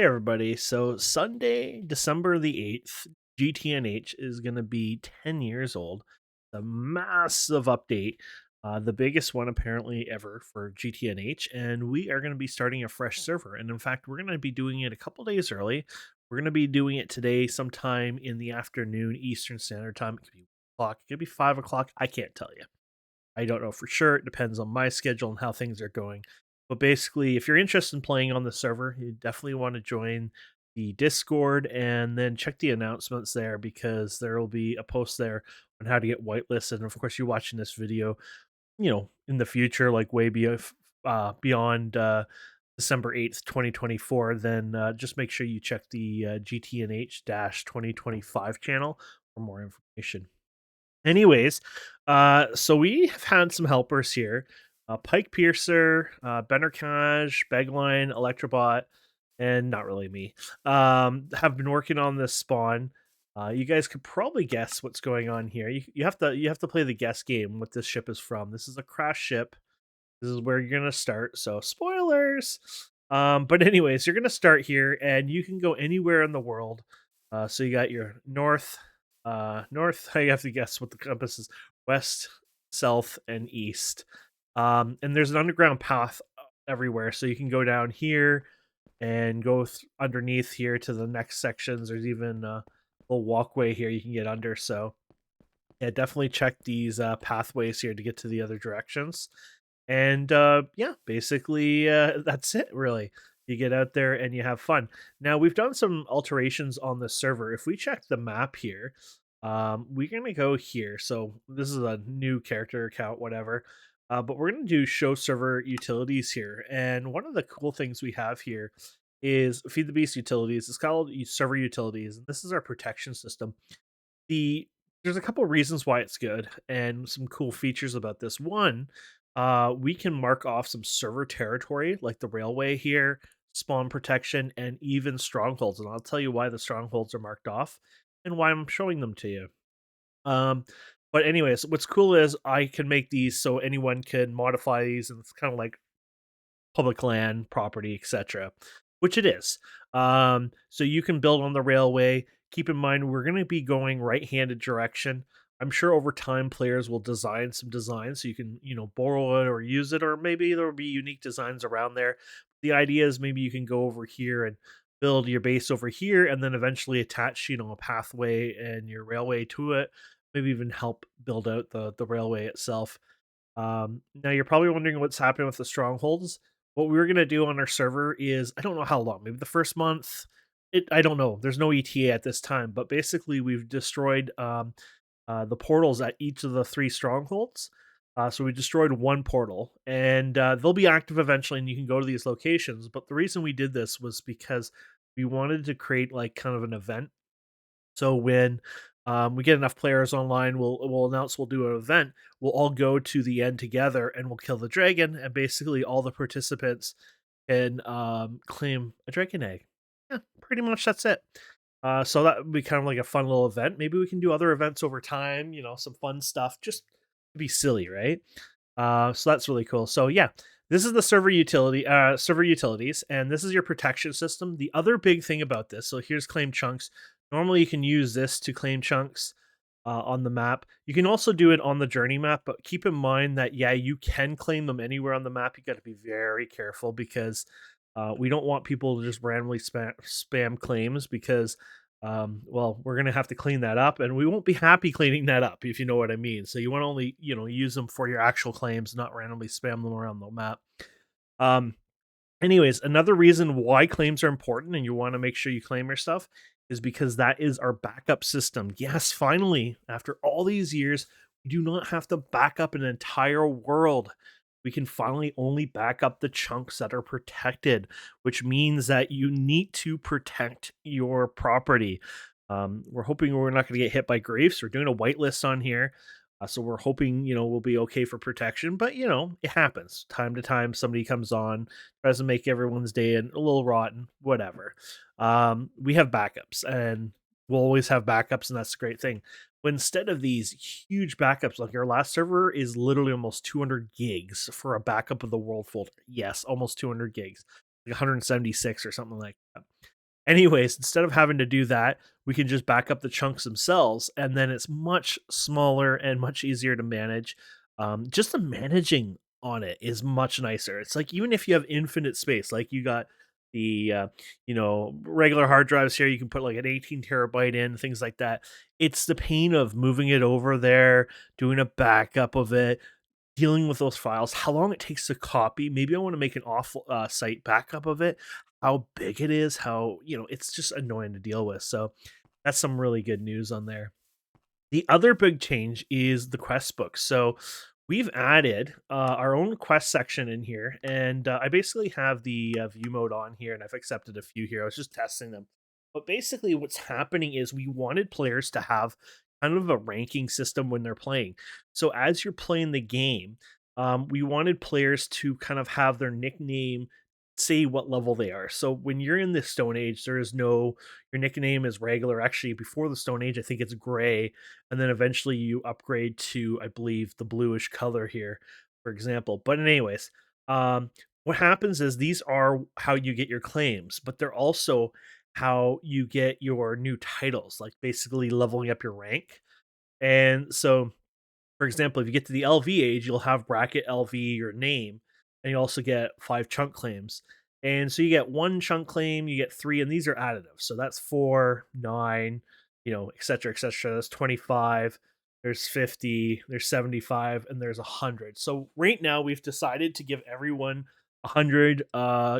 Hey everybody. So Sunday, December the 8th, GTNH is going to be 10 years old. A massive update, the biggest one apparently ever for GTNH, and we are going to be starting a fresh server. And in fact, we're going to be doing it a couple days early. We're going to be doing it today sometime in the afternoon Eastern Standard Time. It could be 1 o'clock, it could be 5 o'clock. I can't tell you. I don't know for sure. It depends on my schedule and how things are going. But basically, if you're interested in playing on the server, you definitely want to join the Discord and then check the announcements there because there will be a post there on how to get whitelisted. And of course, you're watching this video, in the future, like way beyond December 8th, 2024, then just make sure you check the GTNH 2025 channel for more information. Anyways, so we have had some helpers here. Pike Piercer, Benner Cash, Begline, Electrobot, and not really me, have been working on this spawn. You guys could probably guess what's going on here. You have to play the guess game what this ship is from. This is a crash ship. This is where you're gonna start. So spoilers. But anyways, you're gonna start here, and you can go anywhere in the world. So you got your north. You have to guess what the compass is: west, south, and east. And there's an underground path everywhere, so you can go down here and go underneath here to the next sections. There's even a little walkway here you can get under. So yeah, definitely check these pathways here to get to the other directions. And yeah, basically that's it really. You get out there and you have fun. Now we've done some alterations on the server. If we check the map here, we're gonna go here. So this is a new character account, whatever. But we're gonna do show server utilities here. And one of the cool things we have here is feed the beast utilities. It's called server utilities, and this is our protection system. There's a couple reasons why it's good and some cool features about this. One, we can mark off some server territory like the railway here, spawn protection, and even strongholds. And I'll tell you why the strongholds are marked off and why I'm showing them to you. Um, but anyways, what's cool is I can make these so anyone can modify these, and it's kind of like public land, property, etc., which it is. So you can build on the railway. Keep in mind, we're going to be going right-handed direction. I'm sure over time players will design some designs so you can, borrow it or use it, or maybe there will be unique designs around there. The idea is maybe you can go over here and build your base over here and then eventually attach, a pathway and your railway to it. Maybe even help build out the railway itself. Now you're probably wondering what's happening with the strongholds. What we were gonna do on our server is I don't know how long, maybe the first month. I don't know. There's no ETA at this time, but basically we've destroyed the portals at each of the three strongholds. So we destroyed one portal, and they'll be active eventually, and you can go to these locations. But the reason we did this was because we wanted to create like kind of an event. So when we get enough players online, we'll announce we'll do an event. We'll all go to the end together, and we'll kill the dragon. And basically, all the participants can claim a dragon egg. Yeah, pretty much that's it. So that would be kind of like a fun little event. Maybe we can do other events over time. Some fun stuff, just to be silly, right? So that's really cool. So yeah, this is the server utilities, and this is your protection system. The other big thing about this, so here's claim chunks. Normally, you can use this to claim chunks on the map. You can also do it on the journey map, but keep in mind that yeah, you can claim them anywhere on the map. You got to be very careful because we don't want people to just randomly spam claims because well, we're gonna have to clean that up, and we won't be happy cleaning that up if you know what I mean. So you want to only use them for your actual claims, not randomly spam them around the map. Um, Anyways, another reason why claims are important and you want to make sure you claim your stuff is because that is our backup system. Yes, finally, after all these years, we do not have to back up an entire world. We can finally only back up the chunks that are protected, which means that you need to protect your property. We're hoping we're not going to get hit by griefs. We're doing a whitelist on here. So we're hoping, we'll be okay for protection, but it happens. Time to time, somebody comes on, tries to make everyone's day a little rotten, whatever. We have backups, and we'll always have backups, and that's the great thing. But instead of these huge backups, like our last server is literally almost 200 gigs for a backup of the world folder. Yes, almost 200 gigs, like 176 or something like that. Anyways, instead of having to do that, we can just back up the chunks themselves, and then it's much smaller and much easier to manage. Just the managing on it is much nicer. It's like even if you have infinite space, like you got the regular hard drives here, you can put like an 18 terabyte in, things like that. It's the pain of moving it over there, doing a backup of it, dealing with those files, how long it takes to copy. Maybe I want to make an off site backup of it, how big it is, how, it's just annoying to deal with. So that's some really good news on there. The other big change is the quest book. So we've added our own quest section in here, and I basically have the view mode on here, and I've accepted a few here. I was just testing them. But basically, what's happening is we wanted players to have kind of a ranking system when they're playing. So as you're playing the game, we wanted players to kind of have their nickname say what level they are. So when you're in the Stone Age, there is no your nickname is regular. Actually, before the Stone Age, I think it's gray, and then eventually you upgrade to, I believe, the bluish color here, for example. But anyways, what happens is these are how you get your claims, but they're also how you get your new titles, like basically leveling up your rank. And so for example, if you get to the LV age, you'll have bracket LV your name, and you also get 5 chunk claims. And so you get 1 chunk claim, you get 3, and these are additive. So that's 4, 9, et cetera, et cetera. That's 25. There's 50, there's 75, and there's 100. So right now we've decided to give everyone 100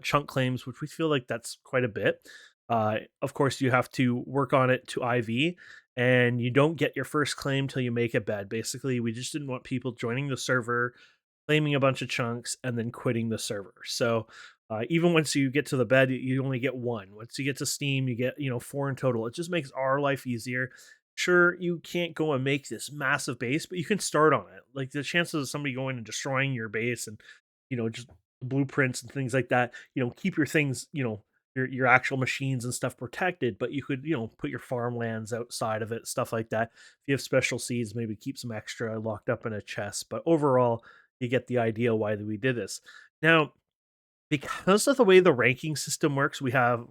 chunk claims, which we feel like that's quite a bit. Of course, you have to work on it to IV, and you don't get your first claim till you make a bed. Basically, we just didn't want people joining the server, claiming a bunch of chunks, and then quitting the server. So even once you get to the bed, you only get one. Once you get to Steam, you get 4 in total. It just makes our life easier. Sure, you can't go and make this massive base, but you can start on it. Like the chances of somebody going and destroying your base and just blueprints and things like that. Keep your things, your actual machines and stuff protected, but you could, put your farmlands outside of it, stuff like that. If you have special seeds, maybe keep some extra locked up in a chest. But overall, you get the idea why we did this. Now, because of the way the ranking system works, we have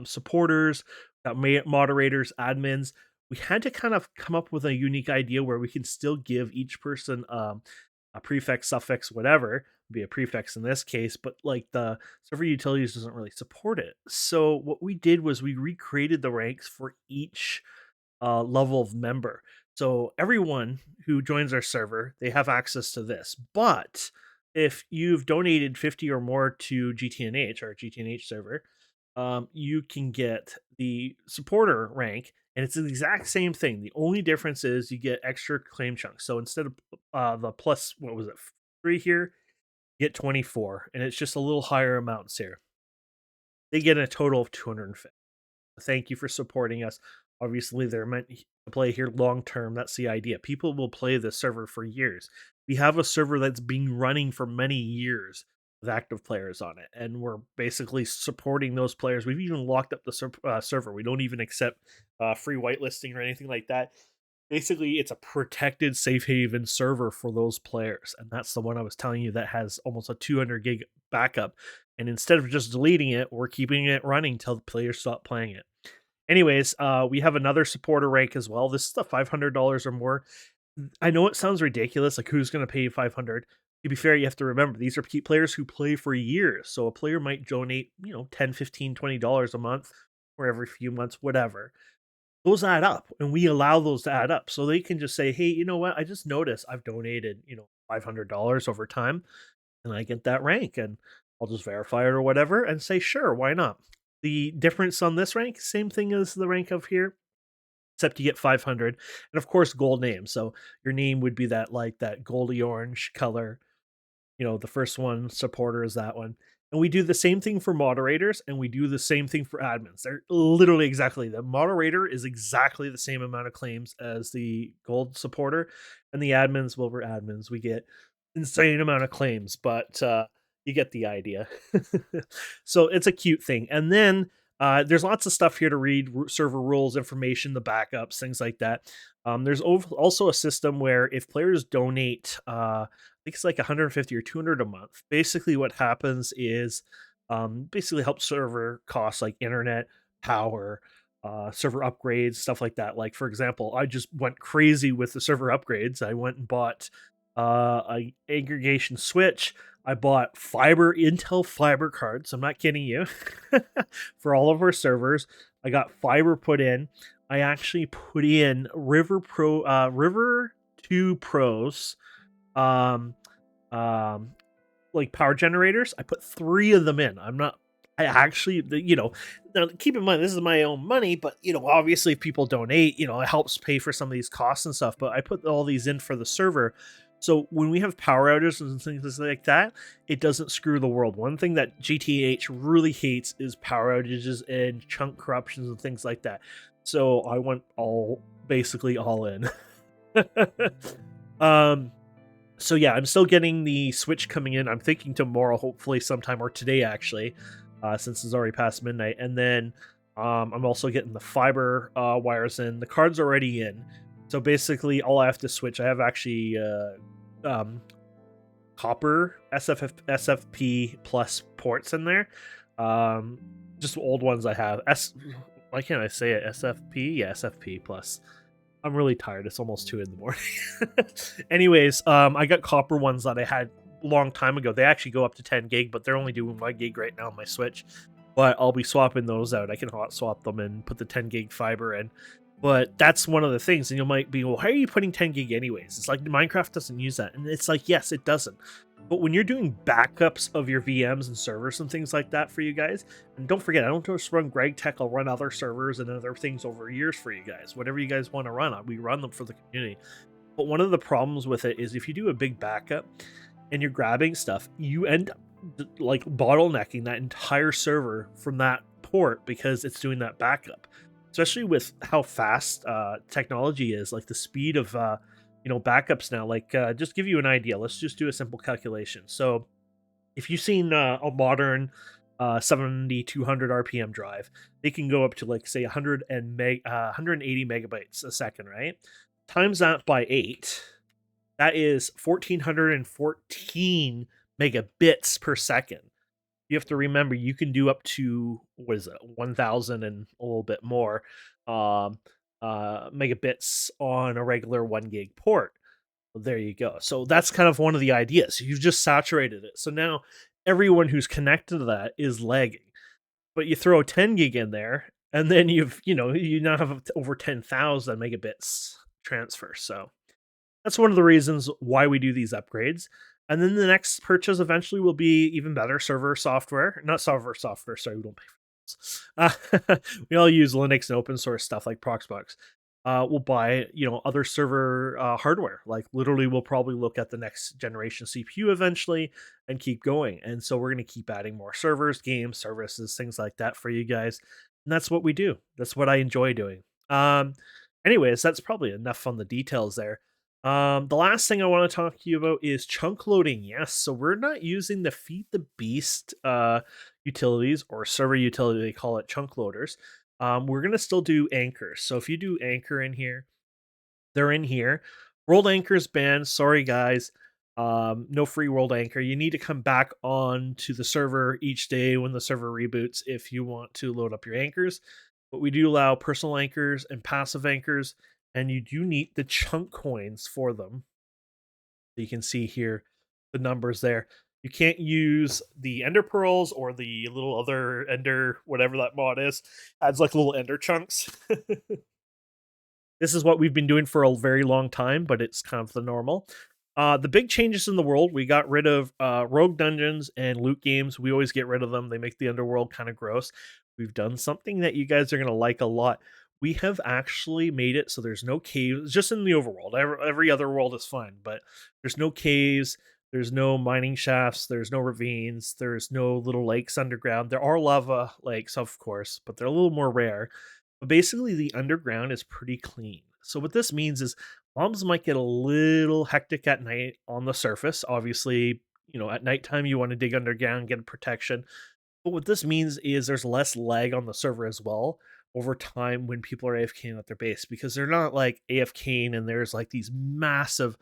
supporters, got moderators, admins. We had to kind of come up with a unique idea where we can still give each person a prefix, suffix, whatever, be a prefix in this case, but like the server utilities doesn't really support it. So what we did was we recreated the ranks for each level of member. So everyone who joins our server, they have access to this. But if you've donated 50 or more to GTNH, our GTNH server, you can get the supporter rank, and it's the exact same thing. The only difference is you get extra claim chunks. So instead of the plus, what was it, 3 here, you get 24, and it's just a little higher amounts here. They get a total of 250. Thank you for supporting us. Obviously, they're meant to play here long term. That's the idea. People will play this server for years. We have a server that's been running for many years with active players on it, and we're basically supporting those players. We've even locked up the server. We don't even accept free whitelisting or anything like that. Basically, it's a protected safe haven server for those players, and that's the one I was telling you that has almost a 200 gig backup. And instead of just deleting it, we're keeping it running till the players stop playing it. Anyways, we have another supporter rank as well. This is the $500 or more. I know it sounds ridiculous, like who's going to pay 500? To be fair, you have to remember these are players who play for years. So a player might donate, 10, 15, $20 a month or every few months, whatever. Those add up, and we allow those to add up. So they can just say, hey, you know what? I just noticed I've donated, $500 over time, and I get that rank, and I'll just verify it or whatever and say, sure, why not? The difference on this rank, same thing as the rank of here, except you get 500, and of course, gold name. So your name would be that like that goldy orange color. The first one supporter is that one. And we do the same thing for moderators, and we do the same thing for admins. They're literally exactly, the moderator is exactly the same amount of claims as the gold supporter, and the admins, well, we're admins, we get insane amount of claims, but you get the idea. So it's a cute thing. And then there's lots of stuff here to read: server rules, information, the backups, things like that. There's also a system where if players donate, I think it's like 150 or 200 a month. Basically, what happens is basically help server costs like internet, power, server upgrades, stuff like that. Like for example, I just went crazy with the server upgrades. I went and bought a aggregation switch. I bought fiber Intel fiber cards. I'm not kidding you. For all of our servers, I got fiber put in. I actually put in River 2 Pros, um, um, like power generators. I put 3 of them in. I actually, now keep in mind this is my own money, but obviously if people donate, it helps pay for some of these costs and stuff. But I put all these in for the server. So when we have power outages and things like that, it doesn't screw the world. One thing that GTH really hates is power outages and chunk corruptions and things like that. So I went basically all in. um so yeah, I'm still getting the Switch coming in. I'm thinking tomorrow, hopefully sometime, or today actually, since it's already past midnight. And then I'm also getting the fiber wires in. The card's already in. So basically, all I have to switch. I have actually copper SFP plus ports in there. Just old ones I have. Why can't I say it? SFP? Yeah, SFP plus. I'm really tired. It's almost 2 in the morning. Anyways, I got copper ones that I had a long time ago. They actually go up to 10 gig, but they're only doing 1 gig right now on my Switch. But I'll be swapping those out. I can hot swap them and put the 10 gig fiber in. But that's one of the things. And you might be, well, why are you putting 10 gig anyways? It's like Minecraft doesn't use that. And it's like, yes, it doesn't. But when you're doing backups of your VMs and servers and things like that for you guys, and don't forget, I don't just run GregTech, I'll run other servers and other things over years for you guys. Whatever you guys want to run, we run them for the community. But one of the problems with it is if you do a big backup and you're grabbing stuff, you end up like bottlenecking that entire server from that port because it's doing that backup. Especially with how fast technology is, like the speed of backups now. Like just give you an idea, let's just do a simple calculation. So if you've seen a modern 200 RPM drive, they can go up to like say 180 megabytes a second, right? Times that by 8, that is 1414 megabits per second. You have to remember you can do up to, what is it, 1000 and a little bit more megabits on a regular 1 gig port. Well, there you go. So that's kind of one of the ideas. You've just saturated it. So now everyone who's connected to that is lagging. But you throw 10 gig in there, and then you now have over 10,000 megabits transfer. So that's one of the reasons why we do these upgrades. And then the next purchase eventually will be even better server software. Not server software, sorry, we don't pay for this. We all use Linux and open source stuff like Proxmox. We'll buy, other server hardware. Like literally, we'll probably look at the next generation CPU eventually and keep going. And so we're going to keep adding more servers, games, services, things like that for you guys. And that's what we do. That's what I enjoy doing. Anyways, that's probably enough on the details there. The last thing I want to talk to you about is chunk loading. Yes, so we're not using the Feed the Beast utilities or server utility, they call it chunk loaders. We're going to still do anchors. So if you do anchor in here, they're in here. World anchors banned. Sorry, guys. No free world anchor. You need to come back on to the server each day when the server reboots if you want to load up your anchors. But we do allow personal anchors and passive anchors, and you do need the chunk coins for them. You can see here the numbers there. You can't use the ender pearls or the little other ender, whatever that mod is. Adds like little ender chunks. This is what we've been doing for a very long time, but it's kind of the normal. The big changes in the world, we got rid of rogue dungeons and loot games. We always get rid of them. They make the underworld kind of gross. We've done something that you guys are going to like a lot. We have actually made it so there's no caves, just in the overworld. Every other world is fine, but there's no caves, there's no mining shafts, there's no ravines, there's no little lakes underground. There are lava lakes, of course, but they're a little more rare. But basically, the underground is pretty clean. So what this means is mobs might get a little hectic at night on the surface. Obviously, at nighttime you want to dig underground, get protection. But what this means is there's less lag on the server as well over time when people are AFKing at their base, because they're not like AFKing and there's like these massive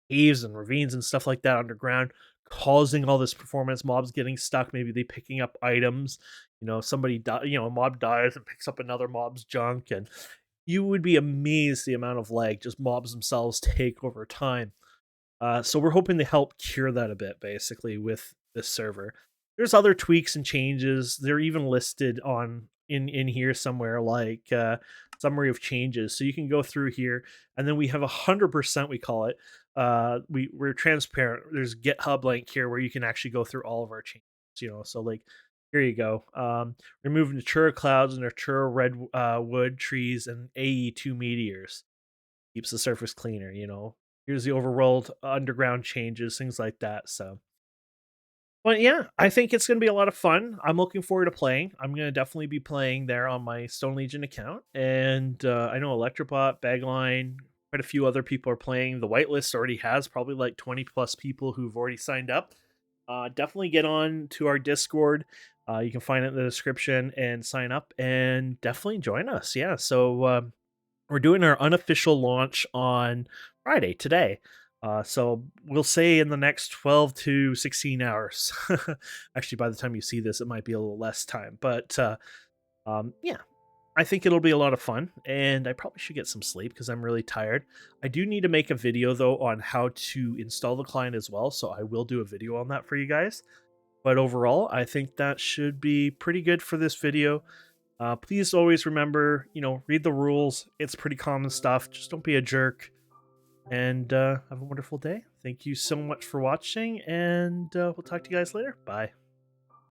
caves and ravines and stuff like that underground causing all this performance, mobs getting stuck, maybe they picking up items, somebody a mob dies and picks up another mob's junk, and you would be amazed the amount of lag just mobs themselves take over time. So we're hoping to help cure that a bit, basically, with this server. There's other tweaks and changes. They're even listed on in here somewhere, like summary of changes. So you can go through here, and then we have 100%. We call it. We're transparent. There's GitHub link here where you can actually go through all of our changes. So like here you go. Remove Natura clouds and Natura red wood trees and AE2 meteors. Keeps the surface cleaner. Here's the overworld underground changes, things like that. So, but yeah, I think it's going to be a lot of fun. I'm looking forward to playing. I'm going to definitely be playing there on my Stone Legion account, and I know Electrobot, Bagline, quite a few other people are playing. The whitelist already has probably like 20 plus people who've already signed up. Definitely get on to our Discord. You can find it in the description and sign up, and definitely join us. Yeah, so we're doing our unofficial launch on Friday today. So we'll say in the next 12 to 16 hours. Actually, by the time you see this, it might be a little less time. But yeah, I think it'll be a lot of fun. And I probably should get some sleep because I'm really tired. I do need to make a video, though, on how to install the client as well. So I will do a video on that for you guys. But overall, I think that should be pretty good for this video. Please always remember, read the rules. It's pretty common stuff. Just don't be a jerk. And have a wonderful day. Thank you so much for watching, and we'll talk to you guys later. Bye.